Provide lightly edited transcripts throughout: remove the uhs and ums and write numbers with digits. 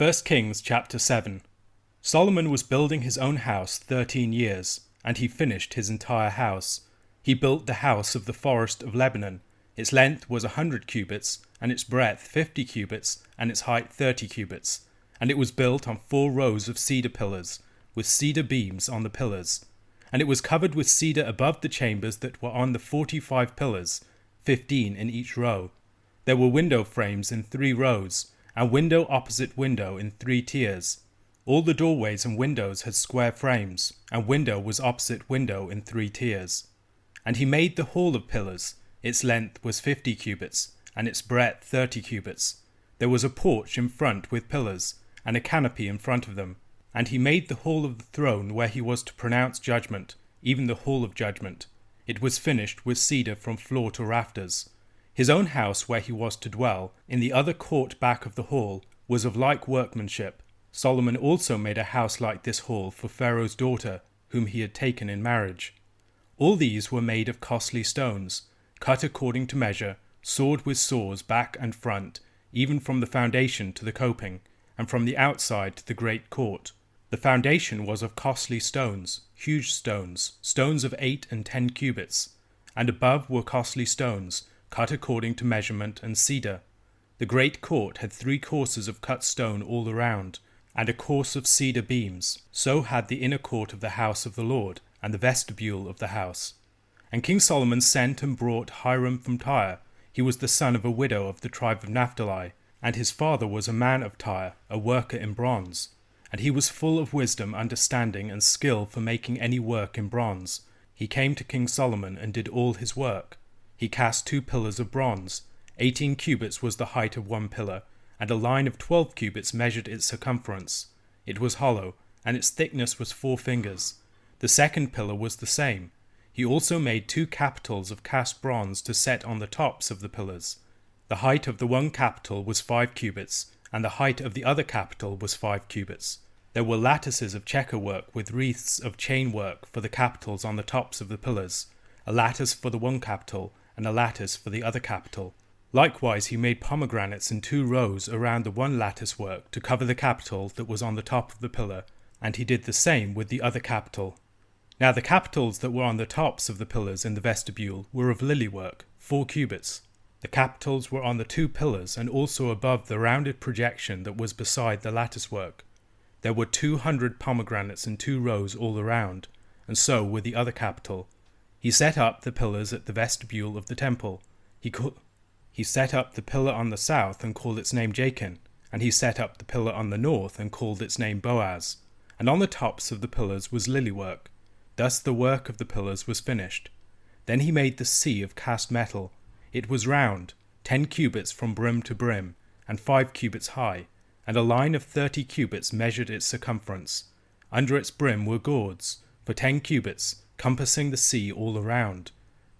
1 Kings chapter 7. Solomon was building his own house 13 years, and he finished his entire house. He built the house of the forest of Lebanon. Its length was 100 cubits, and its breadth 50 cubits, and its height 30 cubits. And it was built on 4 rows of cedar pillars, with cedar beams on the pillars. And it was covered with cedar above the chambers that were on the 45 pillars, 15 in each row. There were window frames in 3 rows, and window opposite window in 3 tiers. All the doorways and windows had square frames, and window was opposite window in 3 tiers. And he made the hall of pillars. Its length was 50 cubits, and its breadth 30 cubits. There was a porch in front with pillars, and a canopy in front of them. And he made the hall of the throne where he was to pronounce judgment, even the hall of judgment. It was finished with cedar from floor to rafters. His own house where he was to dwell, in the other court back of the hall, was of like workmanship. Solomon also made a house like this hall for Pharaoh's daughter, whom he had taken in marriage. All these were made of costly stones, cut according to measure, sawed with saws back and front, even from the foundation to the coping, and from the outside to the great court. The foundation was of costly stones, huge stones, stones of 8 and 10 cubits, and above were costly stones, cut according to measurement and cedar. The great court had 3 courses of cut stone all around, and a course of cedar beams. So had the inner court of the house of the Lord, and the vestibule of the house. And King Solomon sent and brought Hiram from Tyre. He was the son of a widow of the tribe of Naphtali, and his father was a man of Tyre, a worker in bronze. And he was full of wisdom, understanding, and skill for making any work in bronze. He came to King Solomon and did all his work. He cast 2 pillars of bronze. 18 cubits was the height of one pillar, and a line of 12 cubits measured its circumference. It was hollow, and its thickness was 4 fingers. The second pillar was the same. He also made 2 capitals of cast bronze to set on the tops of the pillars. The height of the one capital was 5 cubits, and the height of the other capital was 5 cubits. There were lattices of checker work with wreaths of chain work for the capitals on the tops of the pillars, a lattice for the one capital, and a lattice for the other capital. Likewise he made pomegranates in 2 rows around the one lattice work to cover the capital that was on the top of the pillar, and he did the same with the other capital. Now the capitals that were on the tops of the pillars in the vestibule were of lily work, 4 cubits. The capitals were on the 2 pillars and also above the rounded projection that was beside the lattice work. There were 200 pomegranates in 2 rows all around, and so with the other capital. He set up the pillars at the vestibule of the temple. He set up the pillar on the south and called its name Jachin, and he set up the pillar on the north and called its name Boaz. And on the tops of the pillars was lily work. Thus the work of the pillars was finished. Then he made the sea of cast metal. It was round, 10 cubits from brim to brim, and 5 cubits high, and a line of 30 cubits measured its circumference. Under its brim were gourds, for 10 cubits, compassing the sea all around.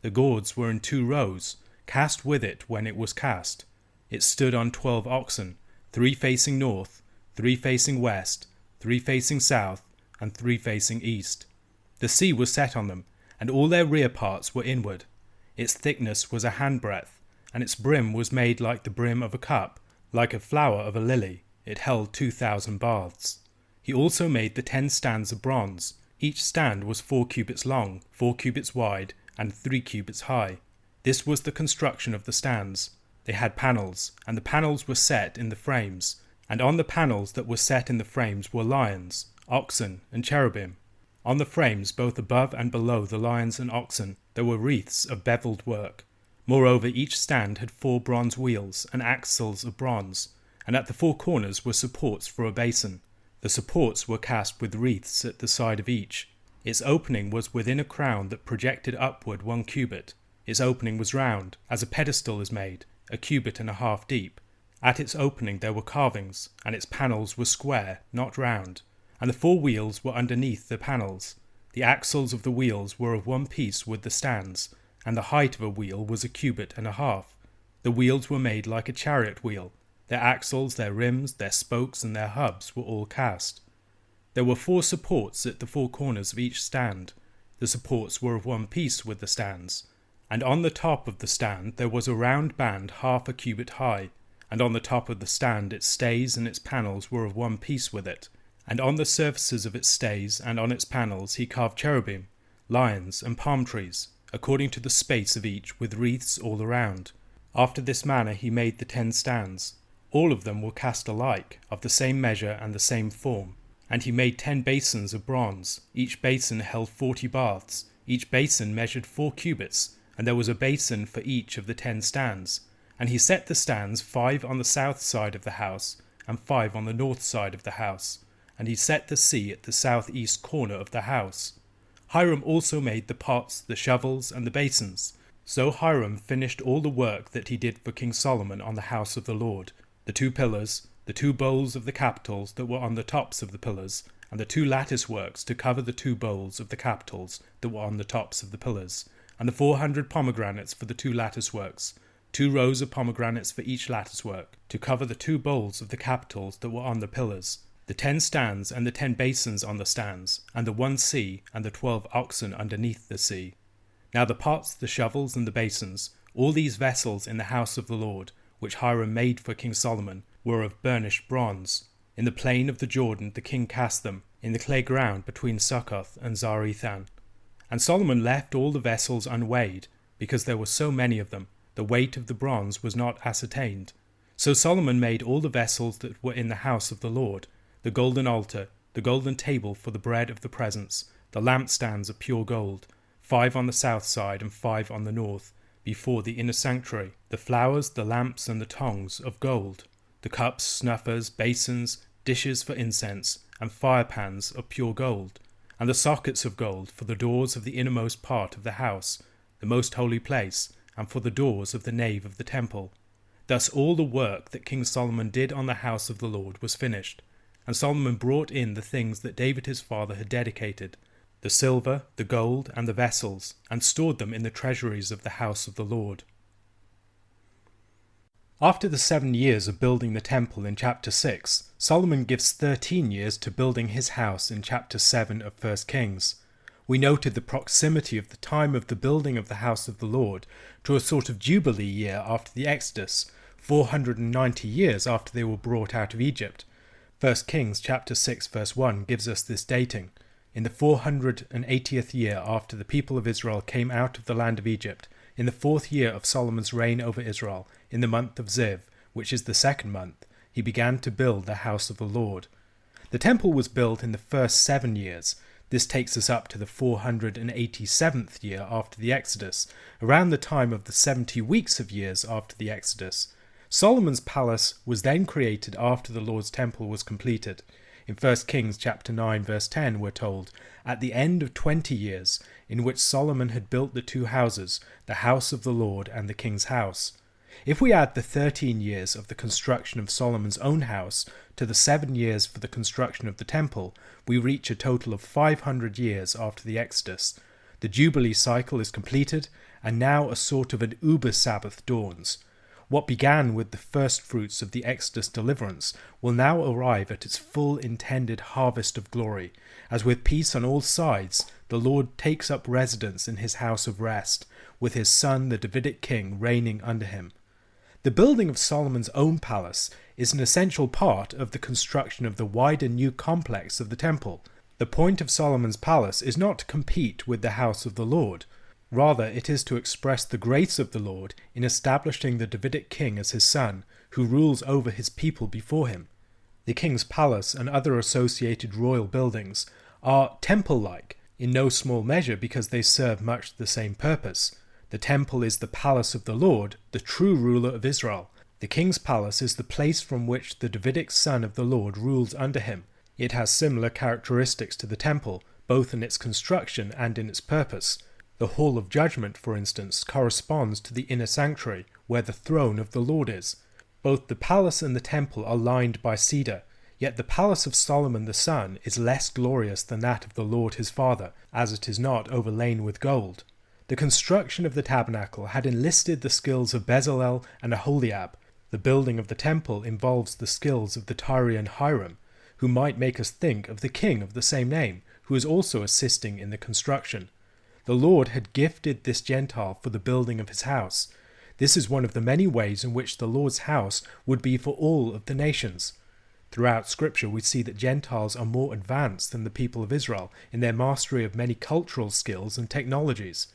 The gourds were in 2 rows, cast with it when it was cast. It stood on 12 oxen, 3 facing north, 3 facing west, 3 facing south, and 3 facing east. The sea was set on them, and all their rear parts were inward. Its thickness was a handbreadth, and its brim was made like the brim of a cup, like a flower of a lily. It held 2,000 baths. He also made the 10 stands of bronze. Each stand was 4 cubits long, 4 cubits wide, and 3 cubits high. This was the construction of the stands. They had panels, and the panels were set in the frames, and on the panels that were set in the frames were lions, oxen, and cherubim. On the frames, both above and below the lions and oxen, there were wreaths of beveled work. Moreover, each stand had 4 bronze wheels and axles of bronze, and at the 4 corners were supports for a basin. The supports were cast with wreaths at the side of each. Its opening was within a crown that projected upward 1 cubit. Its opening was round, as a pedestal is made, 1.5 cubits deep. At its opening there were carvings, and its panels were square, not round, and the 4 wheels were underneath the panels. The axles of the wheels were of one piece with the stands, and the height of a wheel was 1.5 cubits. The wheels were made like a chariot wheel. Their axles, their rims, their spokes, and their hubs were all cast. There were 4 supports at the 4 corners of each stand. The supports were of one piece with the stands. And on the top of the stand there was a round band 1/2 cubit high, and on the top of the stand its stays and its panels were of one piece with it. And on the surfaces of its stays and on its panels he carved cherubim, lions, and palm trees, according to the space of each, with wreaths all around. After this manner he made the 10 stands. All of them were cast alike, of the same measure and the same form. And he made 10 basins of bronze. Each basin held 40 baths. Each basin measured 4 cubits, and there was a basin for each of the 10 stands. And he set the stands 5 on the south side of the house, and 5 on the north side of the house. And he set the sea at the southeast corner of the house. Hiram also made the pots, the shovels, and the basins. So Hiram finished all the work that he did for King Solomon on the house of the Lord, the 2 pillars, the 2 bowls of the capitals that were on the tops of the pillars, and the 2 lattice works to cover the 2 bowls of the capitals that were on the tops of the pillars, and the 400 pomegranates for the 2 lattice works, 2 rows of pomegranates for each lattice work, to cover the 2 bowls of the capitals that were on the pillars, the 10 stands and the 10 basins on the stands, and the 1 sea and the 12 oxen underneath the sea. Now the pots, the shovels, and the basins, all these vessels in the house of the Lord, which Hiram made for King Solomon, were of burnished bronze. In the plain of the Jordan the king cast them, in the clay ground between Succoth and Zarethan. And Solomon left all the vessels unweighed, because there were so many of them, the weight of the bronze was not ascertained. So Solomon made all the vessels that were in the house of the Lord, the golden altar, the golden table for the bread of the presence, the lampstands of pure gold, 5 on the south side and 5 on the north, before the inner sanctuary, the flowers, the lamps, and the tongs of gold, the cups, snuffers, basins, dishes for incense, and firepans of pure gold, and the sockets of gold for the doors of the innermost part of the house, the most holy place, and for the doors of the nave of the temple. Thus all the work that King Solomon did on the house of the Lord was finished, and Solomon brought in the things that David his father had dedicated, the silver, the gold, and the vessels, and stored them in the treasuries of the house of the Lord. After the 7 years of building the temple in chapter 6, Solomon gives 13 years to building his house in chapter 7 of 1 Kings. We noted the proximity of the time of the building of the house of the Lord to a sort of jubilee year after the Exodus, 490 years after they were brought out of Egypt. 1 Kings chapter 6 verse 1 gives us this dating. In the 480th year after the people of Israel came out of the land of Egypt, in the 4th year of Solomon's reign over Israel, in the month of Ziv, which is the 2nd month, he began to build the house of the Lord. The temple was built in the first 7 years. This takes us up to the 487th year after the Exodus, around the time of the 70 weeks of years after the Exodus. Solomon's palace was then created after the Lord's temple was completed. In 1 Kings chapter 9 verse 10 we're told, at the end of 20 years, in which Solomon had built the 2 houses, the house of the Lord and the king's house. If we add the 13 years of the construction of Solomon's own house to the 7 years for the construction of the temple, we reach a total of 500 years after the Exodus. The Jubilee cycle is completed, and now a sort of an Uber Sabbath dawns. What began with the first fruits of the Exodus deliverance will now arrive at its full intended harvest of glory, as with peace on all sides, the Lord takes up residence in his house of rest, with his son the Davidic king reigning under him. The building of Solomon's own palace is an essential part of the construction of the wider new complex of the temple. The point of Solomon's palace is not to compete with the house of the Lord. Rather, it is to express the grace of the Lord in establishing the Davidic king as his son, who rules over his people before him. The king's palace and other associated royal buildings are temple-like, in no small measure because they serve much the same purpose. The temple is the palace of the Lord, the true ruler of Israel. The king's palace is the place from which the Davidic son of the Lord rules under him. It has similar characteristics to the temple, both in its construction and in its purpose. The Hall of Judgment, for instance, corresponds to the inner sanctuary, where the throne of the Lord is. Both the palace and the temple are lined by cedar, yet the palace of Solomon the son is less glorious than that of the Lord his father, as it is not overlain with gold. The construction of the tabernacle had enlisted the skills of Bezalel and Aholiab. The building of the temple involves the skills of the Tyrian Hiram, who might make us think of the king of the same name, who is also assisting in the construction. The Lord had gifted this Gentile for the building of his house. This is one of the many ways in which the Lord's house would be for all of the nations. Throughout Scripture, we see that Gentiles are more advanced than the people of Israel in their mastery of many cultural skills and technologies.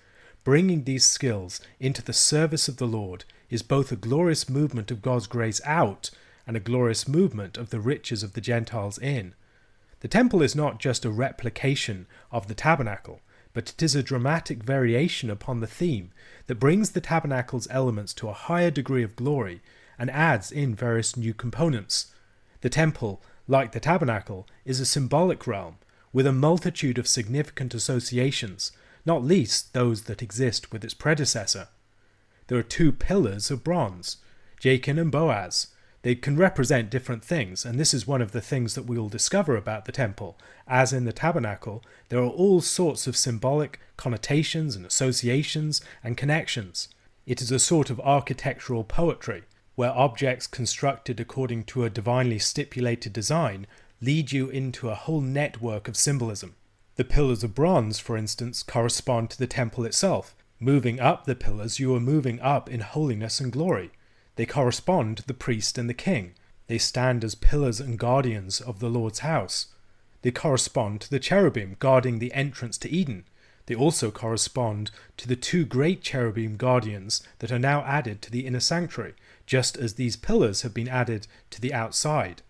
Bringing these skills into the service of the Lord is both a glorious movement of God's grace out and a glorious movement of the riches of the Gentiles in. The temple is not just a replication of the tabernacle, but it is a dramatic variation upon the theme that brings the tabernacle's elements to a higher degree of glory and adds in various new components. The temple, like the tabernacle, is a symbolic realm with a multitude of significant associations, not least those that exist with its predecessor. There are 2 pillars of bronze, Jachin and Boaz. They can represent different things, and this is one of the things that we will discover about the temple. As in the tabernacle, there are all sorts of symbolic connotations and associations and connections. It is a sort of architectural poetry, where objects constructed according to a divinely stipulated design lead you into a whole network of symbolism. The pillars of bronze, for instance, correspond to the temple itself. Moving up the pillars, you are moving up in holiness and glory. They correspond to the priest and the king. They stand as pillars and guardians of the Lord's house. They correspond to the cherubim guarding the entrance to Eden. They also correspond to the 2 great cherubim guardians that are now added to the inner sanctuary, just as these pillars have been added to the outside.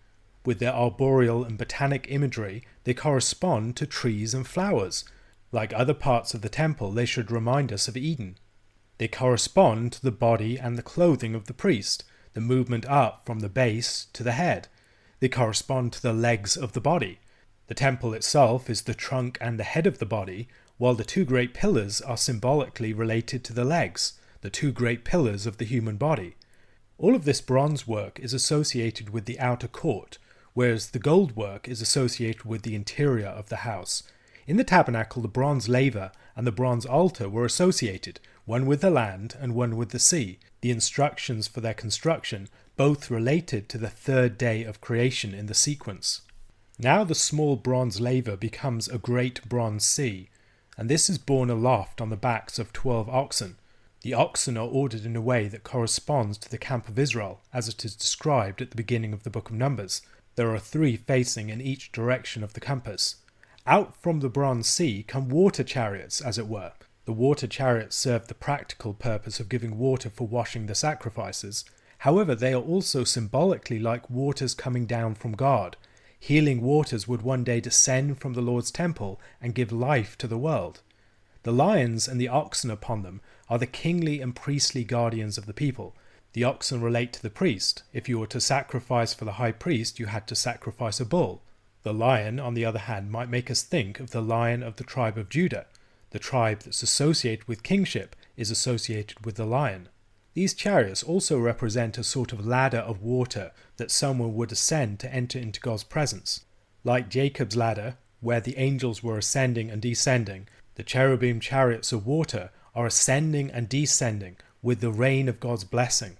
With their arboreal and botanic imagery, they correspond to trees and flowers. Like other parts of the temple, they should remind us of Eden. They correspond to the body and the clothing of the priest, the movement up from the base to the head. They correspond to the legs of the body. The temple itself is the trunk and the head of the body, while the 2 great pillars are symbolically related to the legs, the 2 great pillars of the human body. All of this bronze work is associated with the outer court, whereas the gold work is associated with the interior of the house. In the tabernacle, the bronze laver and the bronze altar were associated, one with the land and one with the sea. The instructions for their construction both related to the 3rd day of creation in the sequence. Now the small bronze laver becomes a great bronze sea, and this is borne aloft on the backs of 12 oxen. The oxen are ordered in a way that corresponds to the camp of Israel, as it is described at the beginning of the book of Numbers. There are 3 facing in each direction of the compass. Out from the bronze sea come water chariots, as it were. The water chariots serve the practical purpose of giving water for washing the sacrifices. However, they are also symbolically like waters coming down from God. Healing waters would one day descend from the Lord's temple and give life to the world. The lions and the oxen upon them are the kingly and priestly guardians of the people. The oxen relate to the priest. If you were to sacrifice for the high priest, you had to sacrifice a bull. The lion, on the other hand, might make us think of the lion of the tribe of Judah. The tribe that's associated with kingship is associated with the lion. These chariots also represent a sort of ladder of water that someone would ascend to enter into God's presence. Like Jacob's ladder, where the angels were ascending and descending, the cherubim chariots of water are ascending and descending with the rain of God's blessing,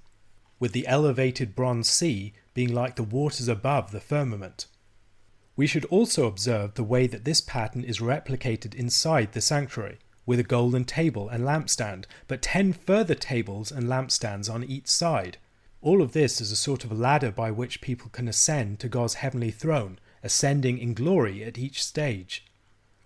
with the elevated bronze sea being like the waters above the firmament. We should also observe the way that this pattern is replicated inside the sanctuary, with a golden table and lampstand, but 10 further tables and lampstands on each side. All of this is a sort of ladder by which people can ascend to God's heavenly throne, ascending in glory at each stage.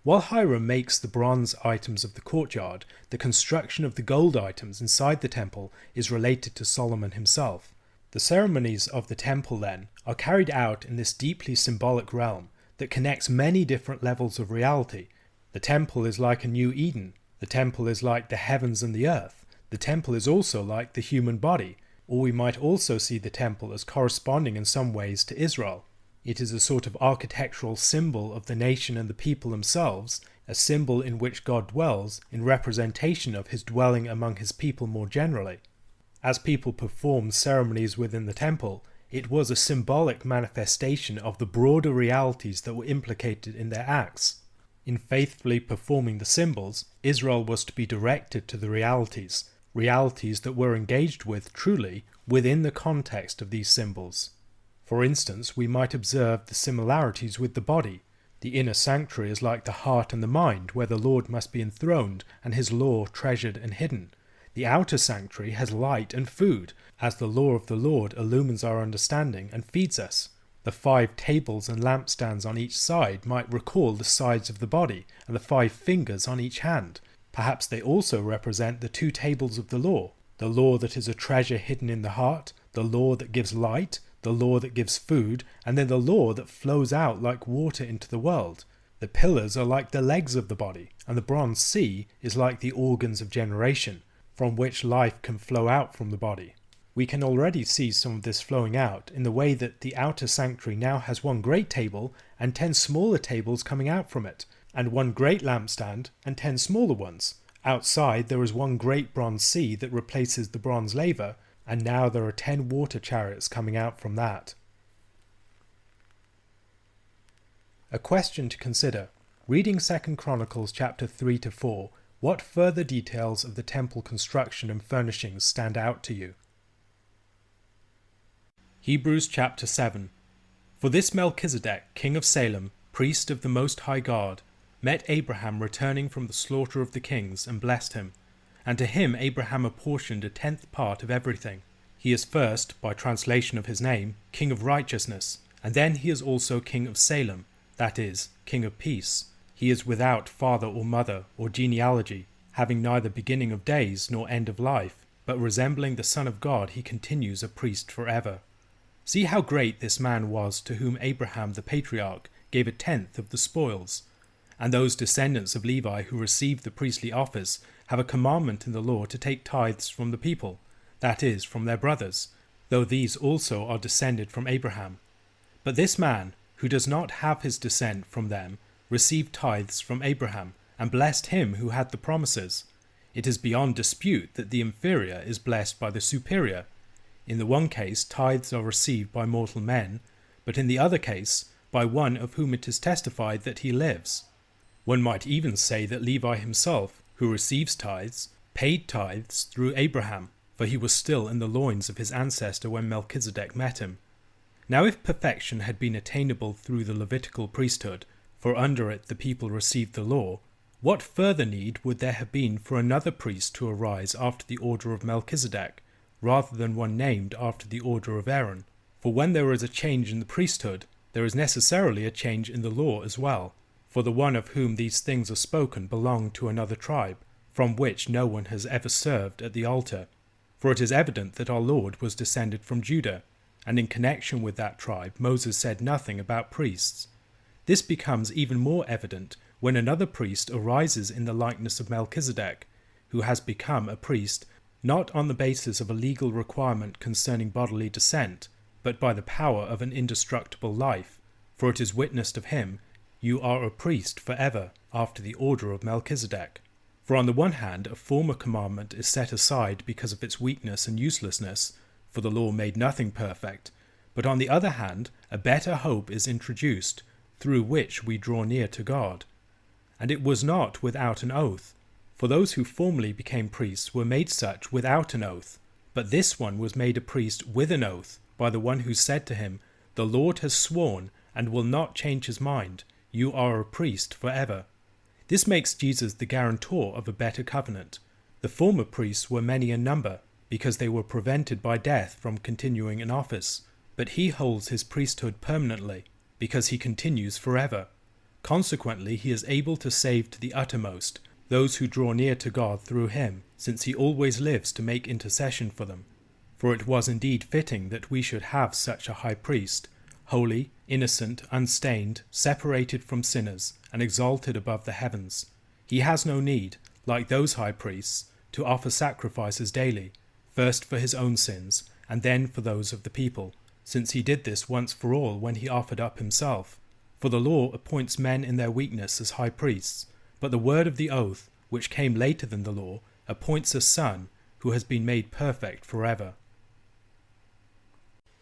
While Hiram makes the bronze items of the courtyard, the construction of the gold items inside the temple is related to Solomon himself. The ceremonies of the temple, then, are carried out in this deeply symbolic realm that connects many different levels of reality. The temple is like a new Eden. The temple is like the heavens and the earth. The temple is also like the human body, or we might also see the temple as corresponding in some ways to Israel. It is a sort of architectural symbol of the nation and the people themselves, a symbol in which God dwells in representation of his dwelling among his people more generally. As people performed ceremonies within the temple, it was a symbolic manifestation of the broader realities that were implicated in their acts. In faithfully performing the symbols, Israel was to be directed to the realities that were engaged with truly within the context of these symbols. For instance, we might observe the similarities with the body. The inner sanctuary is like the heart and the mind, where the Lord must be enthroned and his law treasured and hidden. The outer sanctuary has light and food, as the law of the Lord illumines our understanding and feeds us. The 5 tables and lampstands on each side might recall the sides of the body and the 5 fingers on each hand. Perhaps they also represent the 2 tables of the law that is a treasure hidden in the heart, the law that gives light, the law that gives food, and then the law that flows out like water into the world. The pillars are like the legs of the body, and the bronze sea is like the organs of generation, from which life can flow out from the body. We can already see some of this flowing out in the way that the outer sanctuary now has 1 great table and 10 smaller tables coming out from it, and 1 great lampstand and 10 smaller ones. Outside there is 1 great bronze sea that replaces the bronze laver, and now there are 10 water chariots coming out from that. A question to consider. Reading 2 Chronicles chapter 3 to 4, what further details of the temple construction and furnishings stand out to you? Hebrews chapter 7. For this Melchizedek, king of Salem, priest of the Most High God, met Abraham returning from the slaughter of the kings and blessed him. And to him Abraham apportioned 1/10 part of everything. He is first, by translation of his name, king of righteousness, and then he is also king of Salem, that is, king of peace. He is without father or mother or genealogy, having neither beginning of days nor end of life, but resembling the Son of God he continues a priest forever. See how great this man was to whom Abraham the patriarch gave 1/10 of the spoils. And those descendants of Levi who received the priestly office have a commandment in the law to take tithes from the people, that is, from their brothers, though these also are descended from Abraham. But this man, who does not have his descent from them, received tithes from Abraham, and blessed him who had the promises. It is beyond dispute that the inferior is blessed by the superior. In the one case, tithes are received by mortal men, but in the other case, by one of whom it is testified that he lives. One might even say that Levi himself, who receives tithes, paid tithes through Abraham, for he was still in the loins of his ancestor when Melchizedek met him. Now if perfection had been attainable through the Levitical priesthood, for under it the people received the law, what further need would there have been for another priest to arise after the order of Melchizedek, rather than one named after the order of Aaron? For when there is a change in the priesthood, there is necessarily a change in the law as well. For the one of whom these things are spoken belonged to another tribe, from which no one has ever served at the altar. For it is evident that our Lord was descended from Judah, and in connection with that tribe Moses said nothing about priests. This becomes even more evident when another priest arises in the likeness of Melchizedek, who has become a priest not on the basis of a legal requirement concerning bodily descent, but by the power of an indestructible life, for it is witnessed of him, "You are a priest forever, after the order of Melchizedek." For on the one hand, a former commandment is set aside because of its weakness and uselessness, for the law made nothing perfect, but on the other hand, a better hope is introduced, through which we draw near to God. And it was not without an oath, for those who formerly became priests were made such without an oath, but this one was made a priest with an oath by the one who said to him, "The Lord has sworn and will not change his mind. You are a priest forever." This makes Jesus the guarantor of a better covenant. The former priests were many in number, because they were prevented by death from continuing in office, but he holds his priesthood permanently, because he continues forever. Consequently, he is able to save to the uttermost those who draw near to God through him, since he always lives to make intercession for them. For it was indeed fitting that we should have such a high priest, holy, innocent, unstained, separated from sinners, and exalted above the heavens. He has no need, like those high priests, to offer sacrifices daily, first for his own sins, and then for those of the people, since he did this once for all when he offered up himself. For the law appoints men in their weakness as high priests, but the word of the oath, which came later than the law, appoints a son who has been made perfect forever.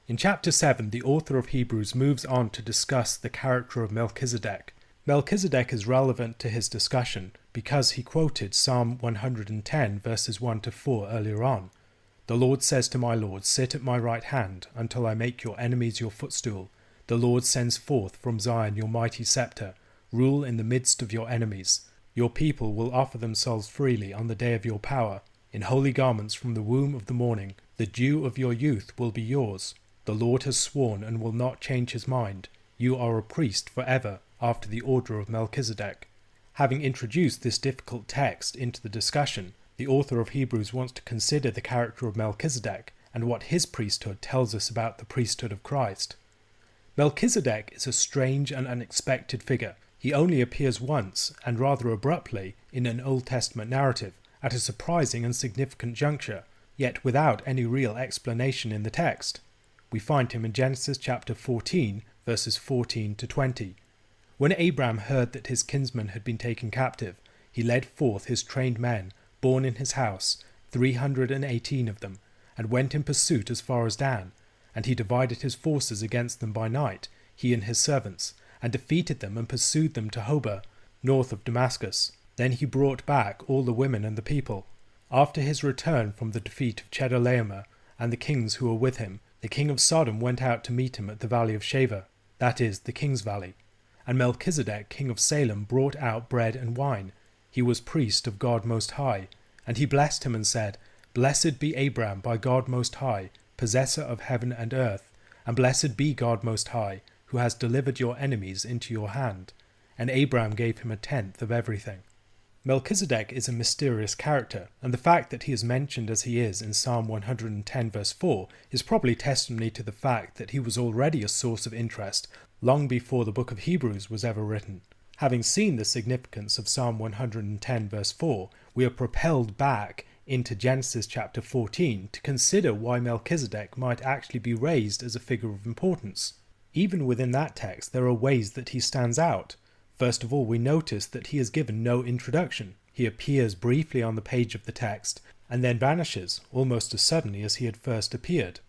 In chapter 7, the author of Hebrews moves on to discuss the character of Melchizedek. Melchizedek is relevant to his discussion because he quoted Psalm 110 verses 1 to 4 earlier on. "The Lord says to my Lord, sit at my right hand until I make your enemies your footstool. The Lord sends forth from Zion your mighty scepter. Rule in the midst of your enemies. Your people will offer themselves freely on the day of your power. In holy garments from the womb of the morning, the dew of your youth will be yours. The Lord has sworn and will not change his mind. You are a priest forever, after the order of Melchizedek. Having introduced this difficult text into the discussion, the author of Hebrews wants to consider the character of Melchizedek and what his priesthood tells us about the priesthood of Christ. Melchizedek is a strange and unexpected figure. He only appears once, and rather abruptly, in an Old Testament narrative, at a surprising and significant juncture, yet without any real explanation in the text. We find him in Genesis chapter 14, verses 14 to 20. When Abraham heard that his kinsman had been taken captive, he led forth his trained men, born in his house, 318 of them, and went in pursuit as far as Dan. And he divided his forces against them by night, he and his servants, and defeated them and pursued them to Hobah, north of Damascus. Then he brought back all the women and the people. After his return from the defeat of Chedorlaomer and the kings who were with him, the king of Sodom went out to meet him at the valley of Shaveh, that is, the king's valley. And Melchizedek, king of Salem, brought out bread and wine. He was priest of God Most High. And he blessed him and said, Blessed be Abraham by God Most High, possessor of heaven and earth, and blessed be God Most High, who has delivered your enemies into your hand. And Abraham gave him a tenth of everything. Melchizedek is a mysterious character, and the fact that he is mentioned as he is in Psalm 110 verse 4 is probably testimony to the fact that he was already a source of interest long before the book of Hebrews was ever written. Having seen the significance of Psalm 110 verse 4, we are propelled back into Genesis chapter 14 to consider why Melchizedek might actually be raised as a figure of importance. Even within that text, there are ways that he stands out. First of all, we notice that he is given no introduction. He appears briefly on the page of the text, and then vanishes, almost as suddenly as he had first appeared.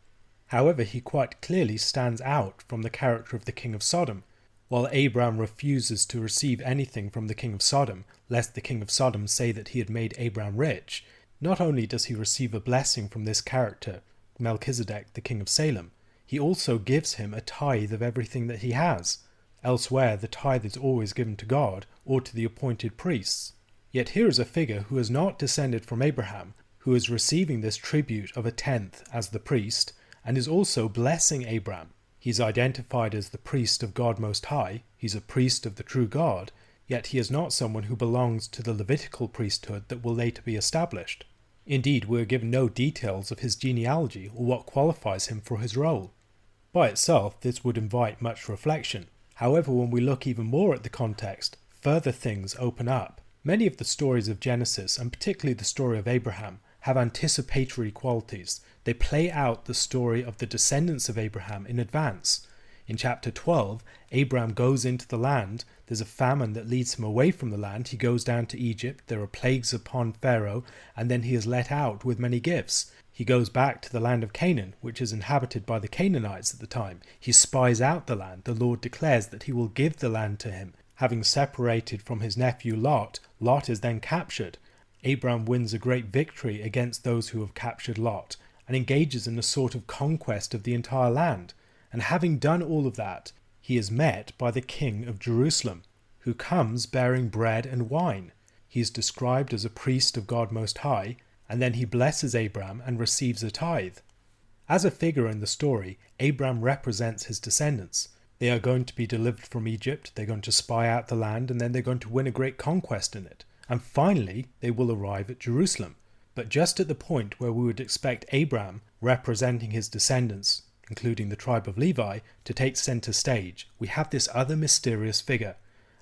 However, he quite clearly stands out from the character of the king of Sodom. While Abraham refuses to receive anything from the king of Sodom, lest the king of Sodom say that he had made Abraham rich, not only does he receive a blessing from this character, Melchizedek, the king of Salem, he also gives him a tithe of everything that he has. Elsewhere, the tithe is always given to God or to the appointed priests. Yet here is a figure who is not descended from Abraham, who is receiving this tribute of a tenth as the priest, and is also blessing Abraham. He's identified as the priest of God Most High, he's a priest of the true God, yet he is not someone who belongs to the Levitical priesthood that will later be established. Indeed, we are given no details of his genealogy or what qualifies him for his role. By itself, this would invite much reflection. However, when we look even more at the context, further things open up. Many of the stories of Genesis, and particularly the story of Abraham, have anticipatory qualities. They play out the story of the descendants of Abraham in advance. In chapter 12, Abraham goes into the land. There's a famine that leads him away from the land. He goes down to Egypt. There are plagues upon Pharaoh, and then he is let out with many gifts. He goes back to the land of Canaan, which is inhabited by the Canaanites at the time. He spies out the land. The Lord declares that he will give the land to him. Having separated from his nephew Lot, Lot is then captured. Abraham wins a great victory against those who have captured Lot, and engages in a sort of conquest of the entire land. And having done all of that, he is met by the king of Jerusalem, who comes bearing bread and wine. He is described as a priest of God Most High, and then he blesses Abraham and receives a tithe. As a figure in the story, Abraham represents his descendants. They are going to be delivered from Egypt, they're going to spy out the land, and then they're going to win a great conquest in it. And finally, they will arrive at Jerusalem. But just at the point where we would expect Abraham, representing his descendants, including the tribe of Levi, to take center stage, we have this other mysterious figure.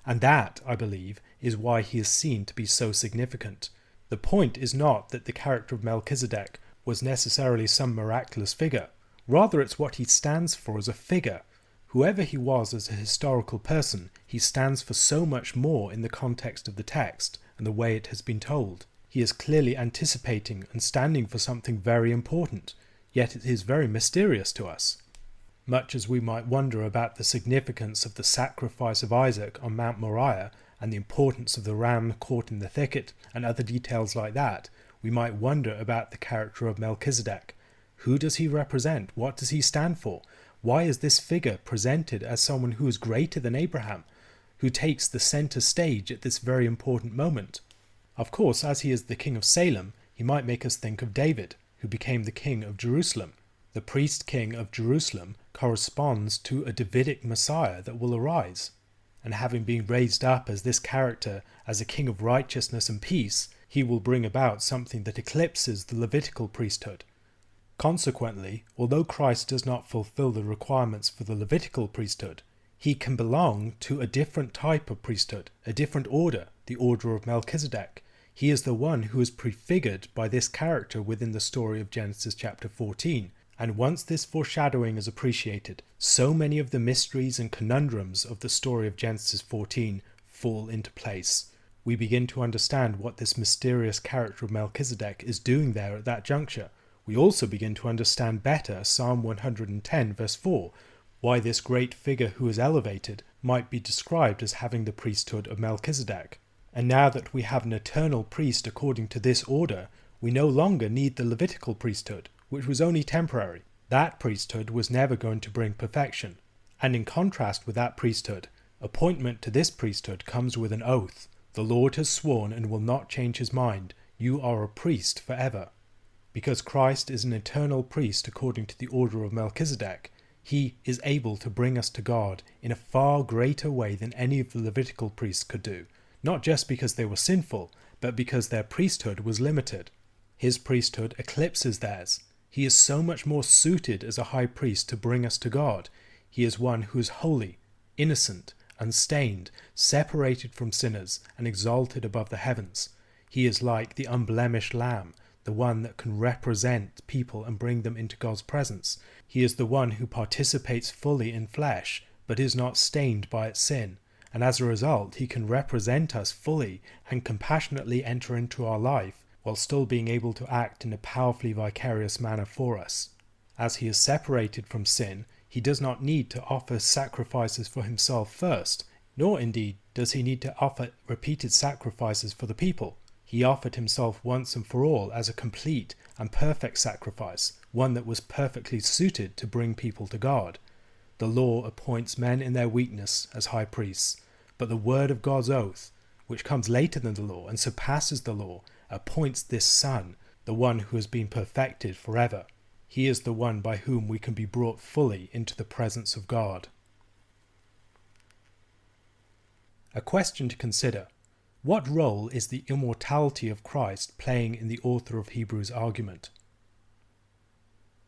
And that, I believe, is why he is seen to be so significant. The point is not that the character of Melchizedek was necessarily some miraculous figure. Rather, it's what he stands for as a figure. Whoever he was as a historical person, he stands for so much more in the context of the text and the way it has been told. He is clearly anticipating and standing for something very important, yet it is very mysterious to us. Much as we might wonder about the significance of the sacrifice of Isaac on Mount Moriah and the importance of the ram caught in the thicket and other details like that, we might wonder about the character of Melchizedek. Who does he represent? What does he stand for? Why is this figure presented as someone who is greater than Abraham, who takes the center stage at this very important moment? Of course, as he is the king of Salem, He might make us think of David, who became the king of Jerusalem. The priest king of Jerusalem corresponds to a Davidic Messiah that will arise. And having been raised up as this character, as a king of righteousness and peace, he will bring about something that eclipses the Levitical priesthood. Consequently, although Christ does not fulfill the requirements for the Levitical priesthood, he can belong to a different type of priesthood, a different order, the order of Melchizedek. He is the one who is prefigured by this character within the story of Genesis chapter 14. And once this foreshadowing is appreciated, so many of the mysteries and conundrums of the story of Genesis 14 fall into place. We begin to understand what this mysterious character of Melchizedek is doing there at that juncture. We also begin to understand better Psalm 110 verse 4, why this great figure who is elevated might be described as having the priesthood of Melchizedek. And now that we have an eternal priest according to this order, we no longer need the Levitical priesthood, which was only temporary. That priesthood was never going to bring perfection. And in contrast with that priesthood, appointment to this priesthood comes with an oath. The Lord has sworn and will not change his mind. You are a priest forever. Because Christ is an eternal priest according to the order of Melchizedek, he is able to bring us to God in a far greater way than any of the Levitical priests could do, not just because they were sinful, but because their priesthood was limited. His priesthood eclipses theirs. He is so much more suited as a high priest to bring us to God. He is one who is holy, innocent, unstained, separated from sinners, and exalted above the heavens. He is like the unblemished lamb, the one that can represent people and bring them into God's presence. He is the one who participates fully in flesh, but is not stained by its sin. And as a result, he can represent us fully and compassionately enter into our life, while still being able to act in a powerfully vicarious manner for us. As he is separated from sin, he does not need to offer sacrifices for himself first, nor indeed does he need to offer repeated sacrifices for the people. He offered himself once and for all as a complete and perfect sacrifice, one that was perfectly suited to bring people to God. The law appoints men in their weakness as high priests, but the word of God's oath, which comes later than the law and surpasses the law, appoints this Son, the one who has been perfected forever. He is the one by whom we can be brought fully into the presence of God. A question to consider. What role is the immortality of Christ playing in the author of Hebrews' argument?